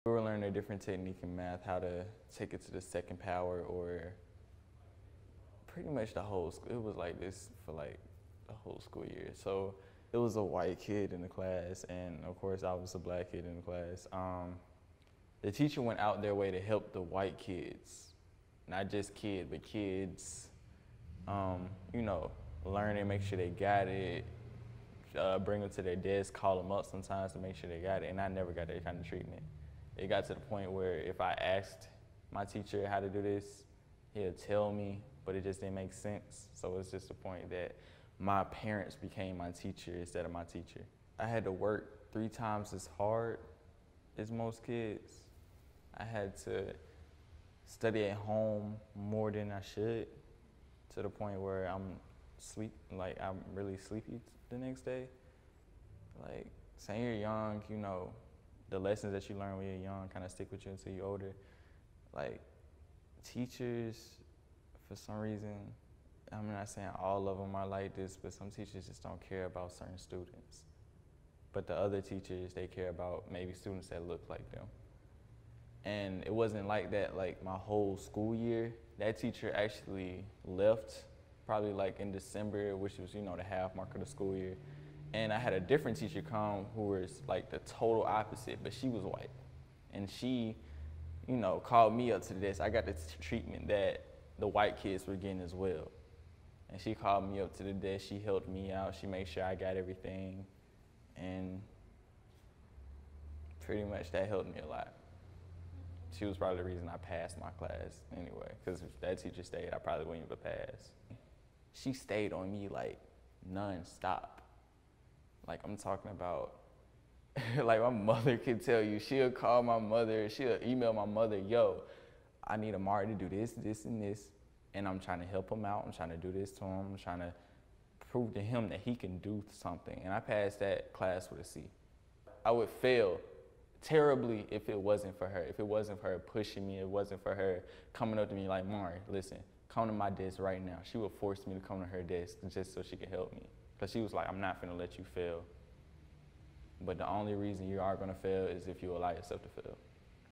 We were learning a different technique in math, how to take it to the second power, or pretty much the whole school. It was like this for like the whole school year. So it was a white kid in the class, and of course I was a black kid in the class. The teacher went out their way to help the white kids, not just kids, but kids, you know, learn and make sure they got it, bring them to their desk, call them up sometimes to make sure they got it, and I never got that kind of treatment. It got to the point where if I asked my teacher how to do this, he'll tell me, but it just didn't make sense. So it's just the point that my parents became my teacher instead of my teacher. I had to work 3 times as hard as most kids. I had to study at home more than I should, to the point where I'm really sleepy the next day. Like, saying you're young, you know, the lessons that you learn when you're young kind of stick with you until you're older. Like, teachers, for some reason, I'm not saying all of them are like this, but some teachers just don't care about certain students. But the other teachers, they care about maybe students that look like them. And it wasn't like that like my whole school year. That teacher actually left probably like in December, which was, you know, the half mark of the school year. And I had a different teacher come who was like the total opposite, but she was white. And she, you know, called me up to the desk. I got the treatment that the white kids were getting as well. And she called me up to the desk. She helped me out. She made sure I got everything. And pretty much that helped me a lot. She was probably the reason I passed my class anyway, because if that teacher stayed, I probably wouldn't even pass. She stayed on me like non-stop. Like, I'm talking about, like my mother can tell you, she'll call my mother, she'll email my mother, yo, I need Amari to do this, this, and this, and I'm trying to help him out, I'm trying to do this to him, I'm trying to prove to him that he can do something, and I passed that class with a C. I would fail terribly if it wasn't for her, if it wasn't for her pushing me, if it wasn't for her coming up to me like, Mari, listen, come to my desk right now. She would force me to come to her desk just so she could help me. Because she was like, I'm not gonna let you fail. But the only reason you are gonna fail is if you allow yourself to fail.